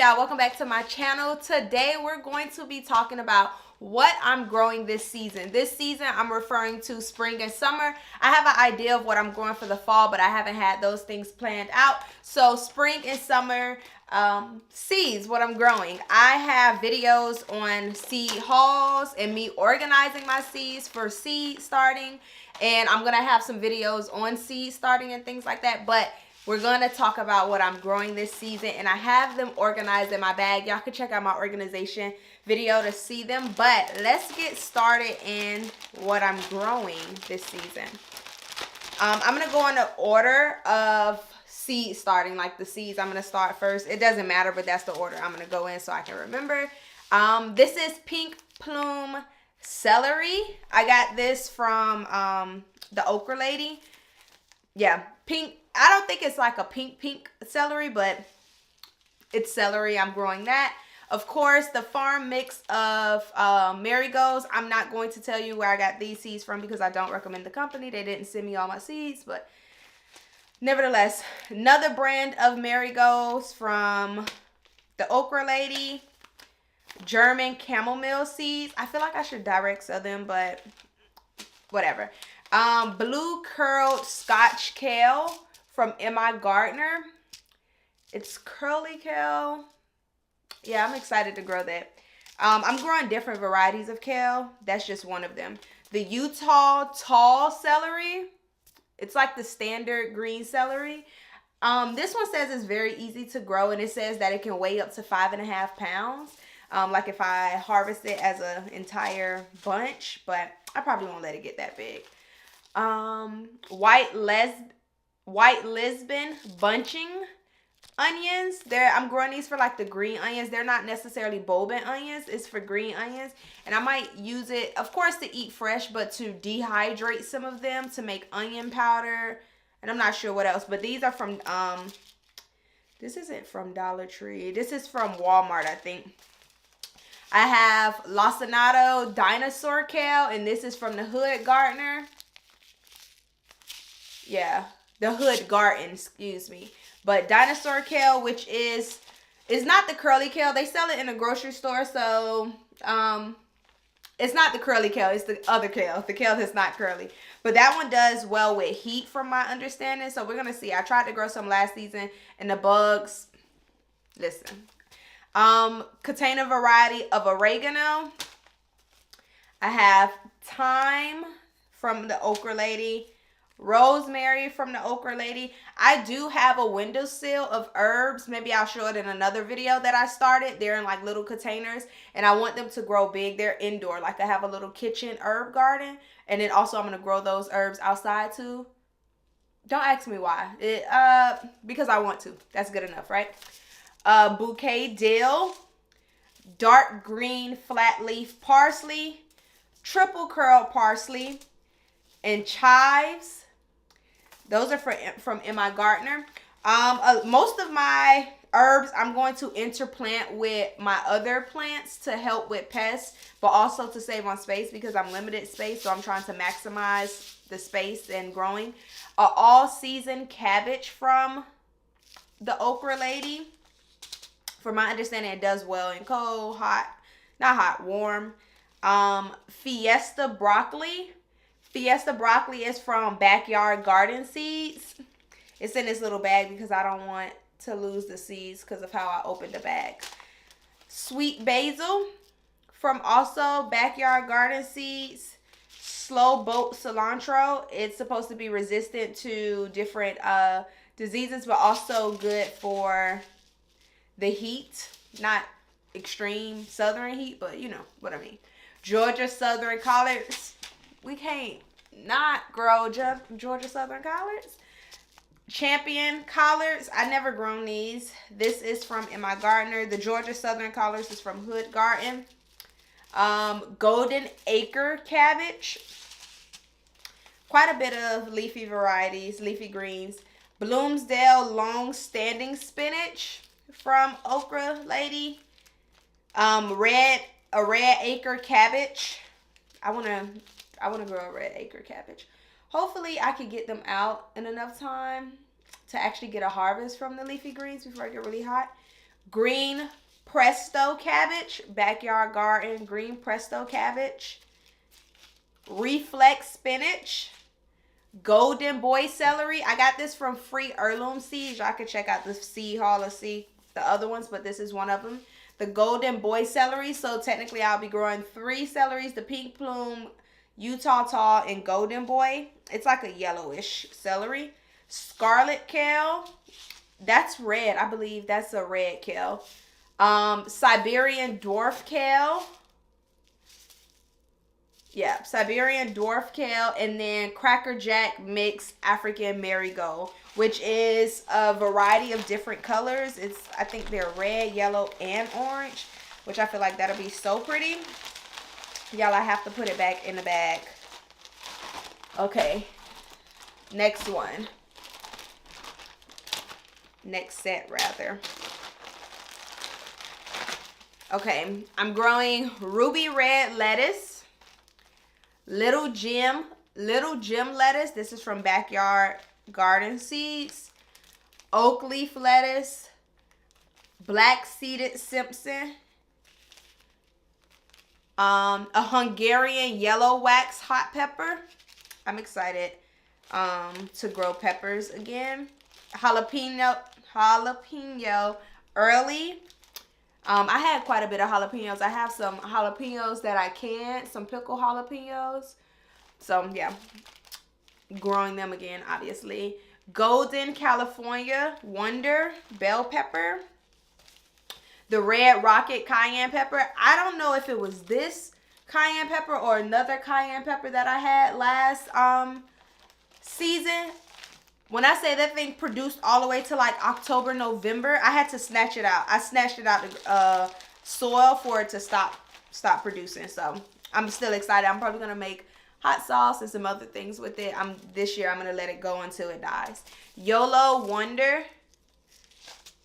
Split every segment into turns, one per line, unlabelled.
y'all? Welcome back to my channel. Today we're going to be talking about what I'm growing this season. This season I'm referring to spring and summer. I have an idea of what I'm growing for the fall, but I haven't had those things planned out. So spring and summer seeds, what I'm growing. I have videos on seed hauls and me organizing my seeds for seed starting. And I'm going to have some videos on seed starting and things like that. But we're going to talk about what I'm growing this season, and I have them organized in my bag. Y'all can check out my organization video to see them, but let's get started in what I'm growing this season. I'm going to go in the order of seed starting, like the seeds I'm going to start first. It doesn't matter, but that's the order I'm going to go in so I can remember. This is pink plume celery. I got this from the Okra Lady. Yeah, pink. I don't think it's like a pink celery, but it's celery. I'm growing that. Of course, the farm mix of marigolds. I'm not going to tell you where I got these seeds from because I don't recommend the company. They didn't send me all my seeds, but nevertheless, another brand of marigolds from the Okra Lady. German chamomile seeds. I feel like I should direct sell them, but whatever. Blue curled Scotch kale from M.I. Gardner. It's curly kale. Yeah, I'm excited to grow that. I'm growing different varieties of kale. That's just one of them. The Utah tall celery. It's like the standard green celery. This one says it's very easy to grow, and it says that it can weigh up to 5.5 pounds. Like if I harvest it as an entire bunch, but I probably won't let it get that big. White Lisbon bunching onions. I'm growing these for like the green onions. They're not necessarily bulbing onions. It's for green onions. And I might use it, of course, to eat fresh, but to dehydrate some of them to make onion powder. And I'm not sure what else. But these are from, this isn't from Dollar Tree. This is from Walmart, I think. I have Lacinato dinosaur kale, and this is from the Hood Gardener. Yeah, the Hood Garden, excuse me. But dinosaur kale, which is not the curly kale. They sell it in a grocery store, so it's not the curly kale. It's the other kale, the kale that's not curly. But that one does well with heat from my understanding, so we're going to see. I tried to grow some last season, and the bugs, listen. Container variety of oregano. I have thyme from the Okra Lady. Rosemary from the Okra Lady. I do have a windowsill of herbs. Maybe I'll show it in another video that I started. They're in like little containers, and I want them to grow big. They're indoor. Like I have a little kitchen herb garden, and then also I'm going to grow those herbs outside too. Don't ask me why. Because I want to. That's good enough, right? Bouquet dill, dark green flat leaf parsley, triple curl parsley, and chives. Those are from M.I. Gardner. Most of my herbs I'm going to interplant with my other plants to help with pests, but also to save on space because I'm limited space, so I'm trying to maximize the space and growing. All-season cabbage from the Okra Lady. For my understanding, it does well in cold, hot, not hot, warm. Fiesta broccoli. Fiesta broccoli is from Backyard Garden Seeds. It's in this little bag because I don't want to lose the seeds because of how I opened the bag. Sweet basil from also Backyard Garden Seeds. Slow boat cilantro. It's supposed to be resistant to different diseases, but also good for the heat. Not extreme southern heat, but you know what I mean. Georgia Southern collards. We can't not grow Georgia Southern collards. Champion collards. I never grown these. This is from M.I. Gardner. The Georgia Southern collards is from Hood Garden. Golden Acre cabbage. Quite a bit of leafy varieties, leafy greens. Bloomsdale long-standing spinach from Okra Lady. A red acre cabbage. I wanna grow a red acre cabbage. Hopefully I can get them out in enough time to actually get a harvest from the leafy greens before I get really hot. green presto cabbage, backyard garden, green presto cabbage, reflex spinach, golden boy celery. I got this from Free Heirloom Seeds. Y'all can check out the seed haul or see the other ones, but this is one of them. The golden boy celery. So technically I'll be growing 3 celeries, the pink plume, Utah tall, and golden boy. It's like a yellowish celery. Scarlet kale. That's red. I believe that's a red kale. Siberian dwarf kale. Yeah, Siberian dwarf kale, and then Cracker Jack mixed African marigold, which is a variety of different colors. I think they're red, yellow, and orange, which I feel like that'll be so pretty. Y'all, I have to put it back in the bag. Okay, next one. Next set, rather. Okay, I'm growing ruby red lettuce, little gem lettuce. This is from Backyard Garden Seeds. Oak leaf lettuce, black seeded Simpson, a Hungarian yellow wax hot pepper. I'm excited to grow peppers again. Jalapeno early. I had quite a bit of jalapenos. I have some jalapenos that I canned, some pickled jalapenos. So yeah, growing them again, obviously. Golden California Wonder bell pepper. The red rocket cayenne pepper. I don't know if it was this cayenne pepper or another cayenne pepper that I had last season. When I say that thing produced all the way to like October, November, I had to snatch it out. I snatched it out the soil for it to stop producing. So I'm still excited. I'm probably gonna make hot sauce and some other things with it. This year I'm gonna let it go until it dies. YOLO Wonder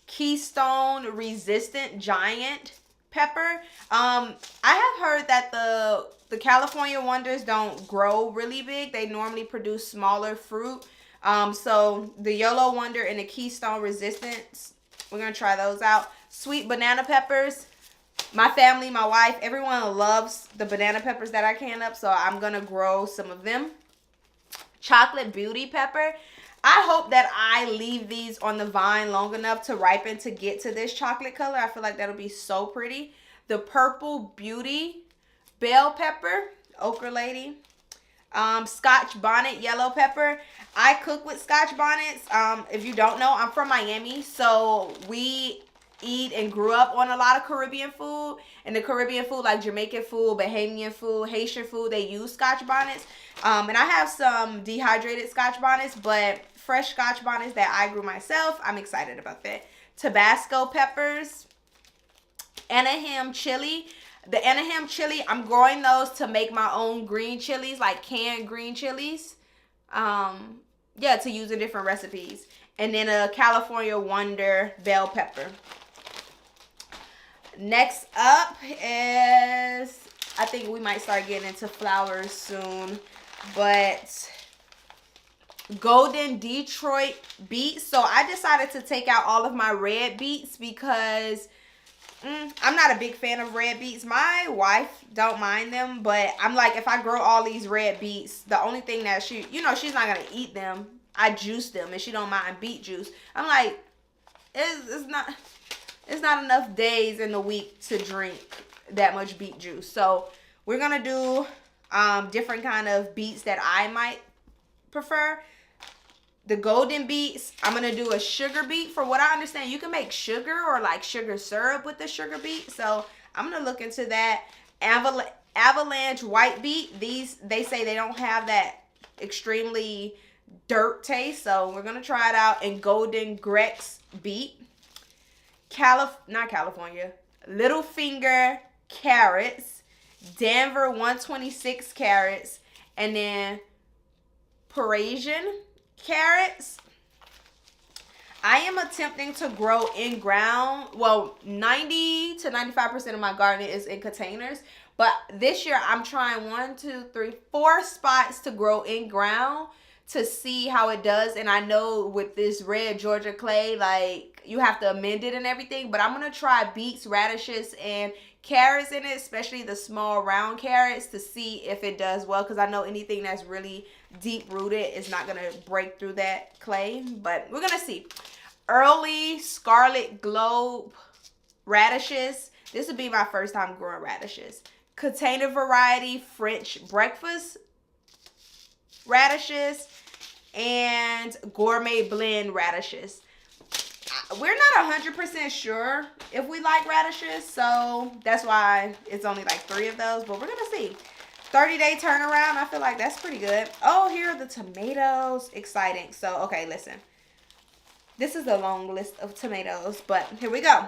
Keystone Resistant Giant Pepper. I have heard that the California Wonders don't grow really big. They normally produce smaller fruit. So the YOLO Wonder and the Keystone Resistance, we're going to try those out. Sweet banana peppers. My family, my wife, everyone loves the banana peppers that I can up, so I'm going to grow some of them. Chocolate beauty pepper. I hope that I leave these on the vine long enough to ripen to get to this chocolate color. I feel like that'll be so pretty. The purple beauty bell pepper, ochre lady. Scotch bonnet yellow pepper. I cook with Scotch bonnets. If you don't know, I'm from Miami, so we eat and grew up on a lot of Caribbean food. And the Caribbean food, like Jamaican food, Bahamian food, Haitian food, they use Scotch bonnets. And I have some dehydrated Scotch bonnets, but fresh Scotch bonnets that I grew myself, I'm excited about that. Tabasco peppers, Anaheim chili. The Anaheim chili, I'm growing those to make my own green chilies, like canned green chilies. Yeah, to use in different recipes. And then a California Wonder bell pepper. Next up is, I think we might start getting into flowers soon, but golden Detroit beets. So I decided to take out all of my red beets because I'm not a big fan of red beets. My wife don't mind them, but I'm like, if I grow all these red beets, the only thing that she's not gonna eat them. I juice them, and she don't mind beet juice. I'm like, it's not enough days in the week to drink that much beet juice. So we're gonna do different kind of beets that I might prefer. The golden beets, I'm going to do a sugar beet. For what I understand, you can make sugar or like sugar syrup with the sugar beet. So I'm going to look into that. Avalanche white beet. These, they say they don't have that extremely dirt taste. So we're going to try it out. And golden Grex beet. Not California. Little finger carrots. Denver 126 carrots. And then Parisian carrots. I am attempting to grow in ground. Well, 90 to 95% of my garden is in containers. But this year I'm trying 4 spots to grow in ground to see how it does. And I know with this red Georgia clay, like you have to amend it and everything. But I'm going to try beets, radishes, and carrots in it, especially the small round carrots, to see if it does well, because I know anything that's really deep rooted is not going to break through that clay. But we're going to see. Early Scarlet Globe radishes. This would be my first time growing radishes. Container variety French breakfast radishes, and gourmet blend radishes. We're not 100% sure if we like radishes, so that's why it's only like 3 of those, but we're gonna see. 30-day turnaround, I feel like that's pretty good. Oh, here are the tomatoes. Exciting. So, okay, listen. This is a long list of tomatoes, but here we go.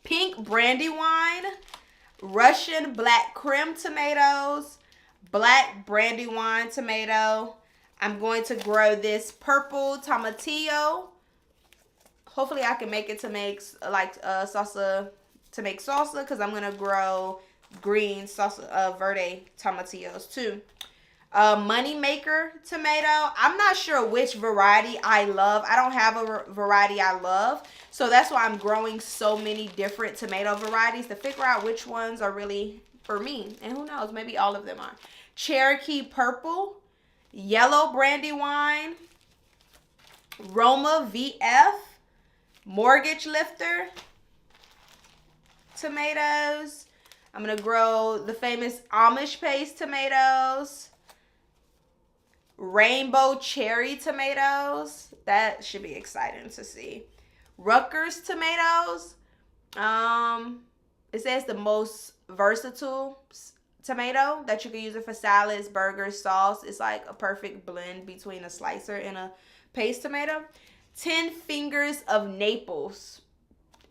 Pink Brandywine, Russian black creme tomatoes, black Brandywine tomato. I'm going to grow this purple tomatillo. Hopefully I can make it to make like salsa, to make salsa, because I'm going to grow green salsa verde tomatillos too. Moneymaker tomato. I'm not sure which variety I love. I don't have a variety I love. So that's why I'm growing so many different tomato varieties to figure out which ones are really for me. And who knows, maybe all of them are. Cherokee purple, yellow Brandywine, Roma VF, mortgage lifter tomatoes. I'm going to grow the famous Amish paste tomatoes. Rainbow cherry tomatoes. That should be exciting to see. Rutgers tomatoes. It says the most versatile tomato that you can use it for salads, burgers, sauce. It's like a perfect blend between a slicer and a paste tomato. 10 fingers of Naples.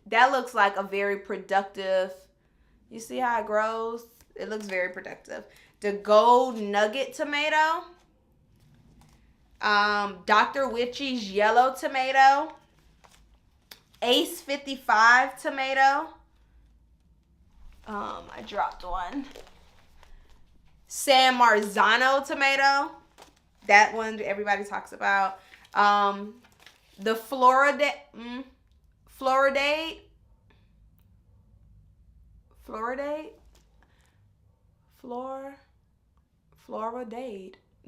That looks like a very productive. You see how it grows? It looks very productive. The gold nugget tomato. Dr. Witchy's yellow tomato. Ace 55 tomato. I dropped one. San Marzano tomato. That one everybody talks about. The Floridate.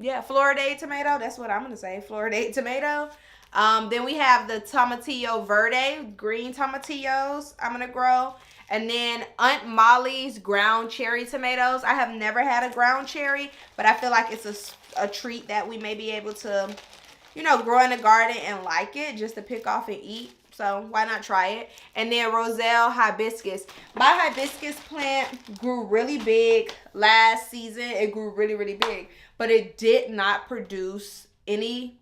Yeah, Floridate tomato. That's what I'm going to say. Floridate tomato. Then we have the Tomatillo Verde, green tomatillos I'm going to grow. And then Aunt Molly's ground cherry tomatoes. I have never had a ground cherry, but I feel like it's a treat that we may be able to, you know, grow in the garden and like it, just to pick off and eat. So why not try it? And then Roselle hibiscus. My hibiscus plant grew really big last season. It grew really, really big. But it did not produce any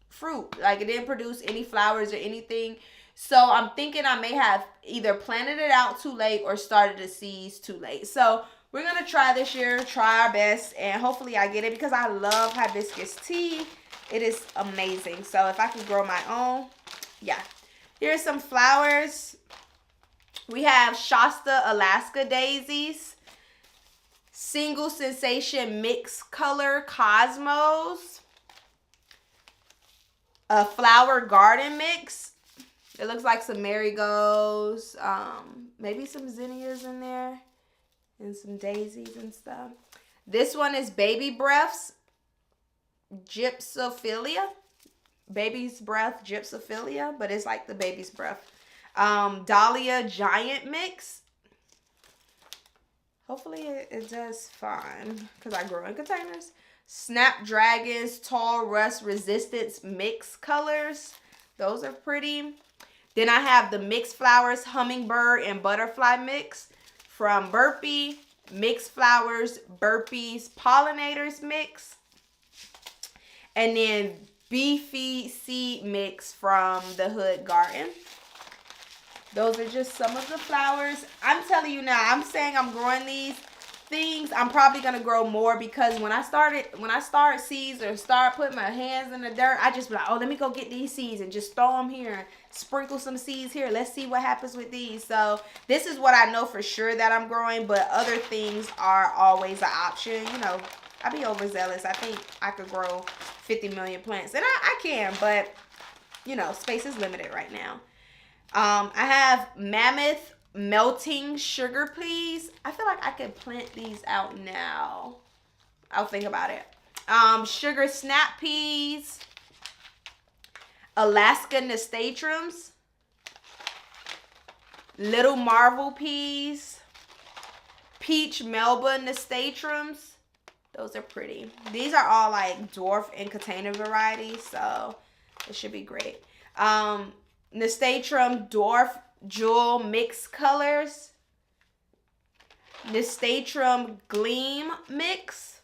fruit. Like, it didn't produce any flowers or anything. So I'm thinking I may have either planted it out too late or started the seeds too late. So we're going to try this year, try our best, and hopefully I get it, because I love hibiscus tea. It is amazing. So if I could grow my own, yeah. Here's some flowers. We have Shasta Alaska daisies. Single Sensation Mixed Color Cosmos. A flower garden mix. It looks like some marigolds, maybe some zinnias in there, and some daisies and stuff. This one is Baby Breaths Gypsophilia. Baby's Breath Gypsophilia, but it's like the baby's breath. Dahlia Giant Mix. Hopefully it does fine, because I grow in containers. Snapdragons Tall Rust Resistance Mix Colors. Those are pretty. Then I have the Mixed Flowers Hummingbird and Butterfly Mix from Burpee. Mixed Flowers Burpees Pollinators Mix. And then Beefy Seed Mix from the Hood Garden. Those are just some of the flowers. I'm telling you now, I'm saying I'm growing these things. I'm probably going to grow more, because when I start seeds or start putting my hands in the dirt, I just be like, oh, let me go get these seeds and just throw them here and sprinkle some seeds here. Let's see what happens with these. So this is what I know for sure that I'm growing, but other things are always an option. You know, I be overzealous. I think I could grow 50 million plants, and I can, but you know, space is limited right now. I have Mammoth Melting Sugar Peas. I feel like I could plant these out now. I'll think about it. Sugar Snap Peas. Alaska Nasturtiums. Little Marvel Peas. Peach Melba Nasturtiums. Those are pretty. These are all like dwarf and container varieties, so it should be great. Nasturtium Dwarf Jewel Mix Colors. Nasturtium Gleam Mix.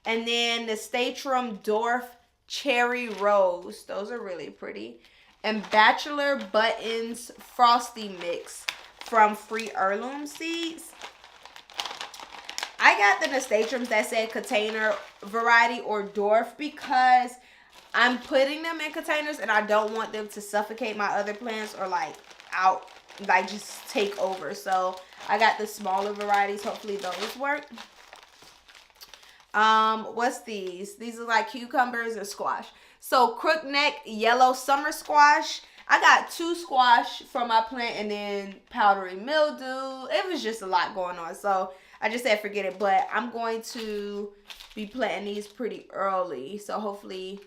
And then Nasturtium Dwarf Cherry Rose. Those are really pretty. And Bachelor Buttons Frosty Mix from Free Heirloom Seeds. I got the nasturtiums that said container variety or dwarf because I'm putting them in containers and I don't want them to suffocate my other plants or like just take over. So I got the smaller varieties. Hopefully those work. What's these? These are like cucumbers and squash. So crookneck yellow summer squash. I got 2 squash from my plant and then powdery mildew. It was just a lot going on. So I just said forget it. But I'm going to be planting these pretty early. So hopefully,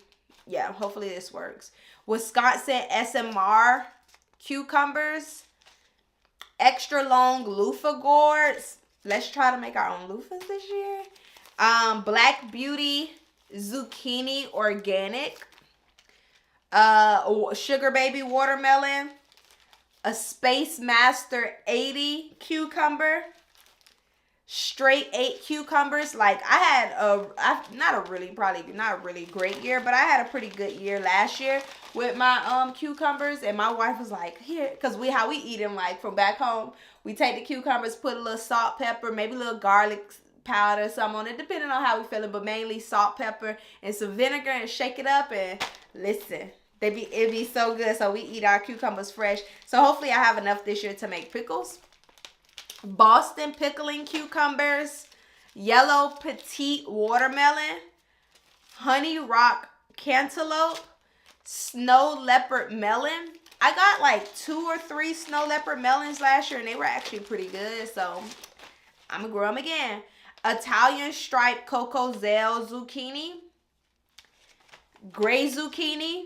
yeah, hopefully this works. Wisconsin SMR cucumbers. Extra long loofah gourds. Let's try to make our own loofahs this year. Black Beauty zucchini organic. Sugar Baby watermelon. A Space Master 80 cucumber. Straight 8 cucumbers. Like I had not a really great year, but I had a pretty good year last year with my cucumbers. And my wife was like, here, because how we eat them, like from back home, we take the cucumbers, put a little salt, pepper, maybe a little garlic powder, some on it, depending on how we feeling, but mainly salt, pepper, and some vinegar, and shake it up. And listen, it'd be so good. So we eat our cucumbers fresh. So hopefully I have enough this year to make pickles. Boston pickling cucumbers, yellow petite watermelon, honey rock cantaloupe, snow leopard melon. I got like 2 or 3 snow leopard melons last year and they were actually pretty good. So I'm gonna grow them again. Italian striped coco zelle zucchini, gray zucchini.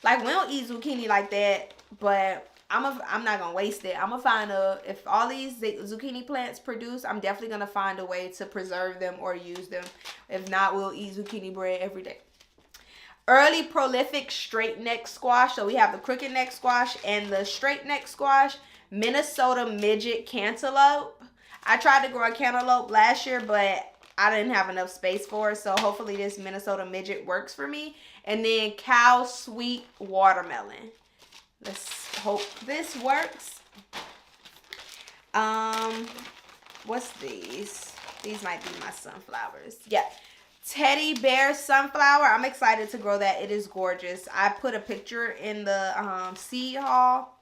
Like we don't eat zucchini like that, but I'm not gonna waste it. I'm gonna find if all these zucchini plants produce, I'm definitely gonna find a way to preserve them or use them. If not, we'll eat zucchini bread every day. Early prolific straight neck squash. So we have the crooked neck squash and the straight neck squash. Minnesota midget cantaloupe. I tried to grow a cantaloupe last year, but I didn't have enough space for it. So hopefully this Minnesota midget works for me. And then cow sweet watermelon. Let's hope this works. What's these? These might be my sunflowers. Yeah. Teddy bear sunflower. I'm excited to grow that. It is gorgeous. I put a picture in the seed haul.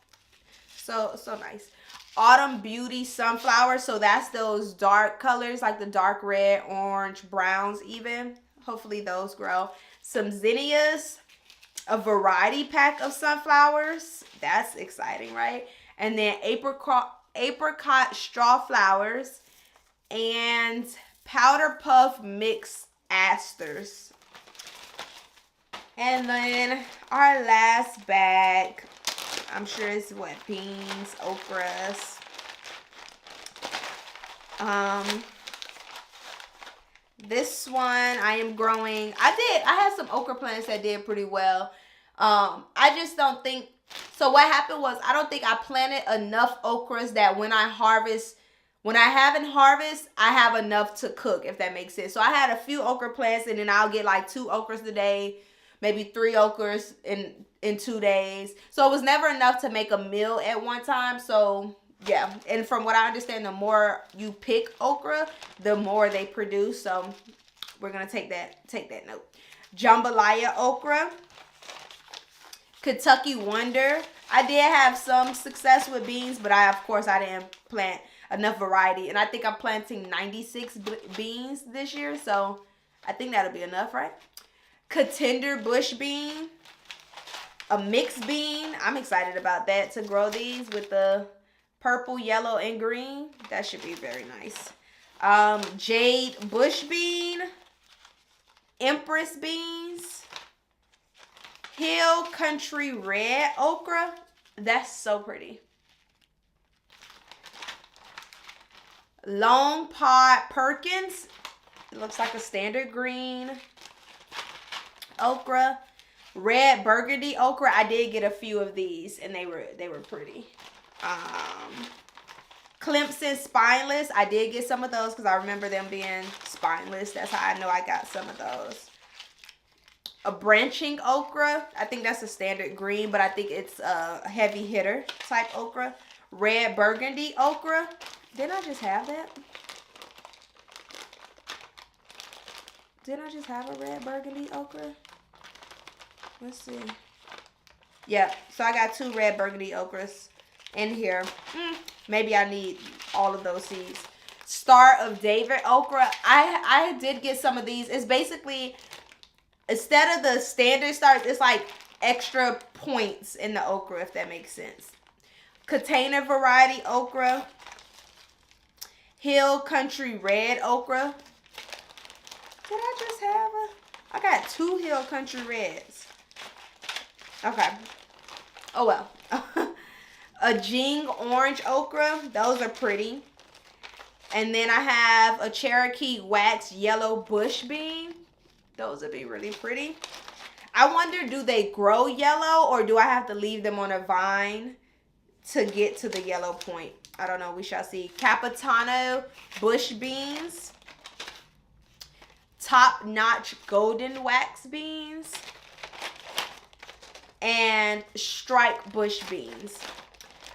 So nice. Autumn Beauty sunflower. So that's those dark colors, like the dark red, orange, browns even. Hopefully those grow. Some zinnias. A variety pack of sunflowers. That's exciting, right? And then apricot straw flowers. And powder puff mix asters. And then our last bag, I'm sure it's what, beans, okras. This one I am growing. I had some okra plants that did pretty well. I just don't think, so what happened was I don't think I planted enough okras that when I haven't harvest, I have enough to cook, if that makes sense. So I had a few okra plants and then I'll get like 2 okras a day, maybe 3 okras in 2 days. So it was never enough to make a meal at one time. So yeah, and from what I understand, the more you pick okra, the more they produce. So we're gonna take that note. Jambalaya okra, Kentucky Wonder. I did have some success with beans, but of course I didn't plant enough variety, and I think I'm planting 96 beans this year, so I think that'll be enough, right? Contender bush bean, a mixed bean. I'm excited about that, to grow these with the purple, yellow, and green. That should be very nice. Jade bush bean, empress beans, hill country red okra. That's so pretty. Long pod Perkins. It looks like a standard green okra. Red burgundy okra. I did get a few of these and they were pretty. Clemson spineless. I did get some of those because I remember them being spineless. That's how I know I got some of those. A branching okra. I think that's a standard green, but I think it's a heavy hitter type okra. Red burgundy okra. Didn't I just have that? Didn't I just have a red burgundy okra? Let's see. Yeah, so I got 2 red burgundy okras in here. Maybe I need all of those seeds. Star of David okra. I did get some of these. It's basically, instead of the standard stars, it's like extra points in the okra, if that makes sense. Container variety okra. Hill country red okra. Did I just have I got 2 hill country reds. Okay. Oh well. A Jing orange okra. Those are pretty. And then I have a Cherokee wax yellow bush bean. Those would be really pretty. I wonder, do they grow yellow or do I have to leave them on a vine to get to the yellow point? I don't know. We shall see. Capitano bush beans. Top notch golden wax beans. And strike bush beans.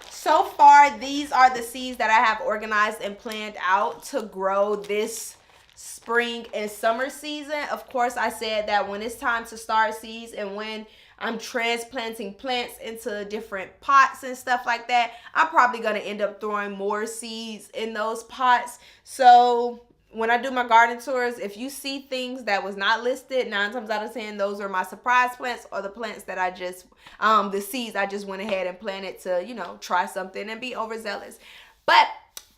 So far, these are the seeds that I have organized and planned out to grow this spring and summer season. Of course, I said that when it's time to start seeds and when I'm transplanting plants into different pots and stuff like that, I'm probably going to end up throwing more seeds in those pots. So when I do my garden tours, if you see things that was not listed, 9 times out of 10, those are my surprise plants or the plants that I just, the seeds I just went ahead and planted to, you know, try something and be overzealous. But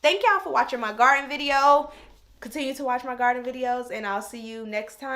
thank y'all for watching my garden video. Continue to watch my garden videos and I'll see you next time.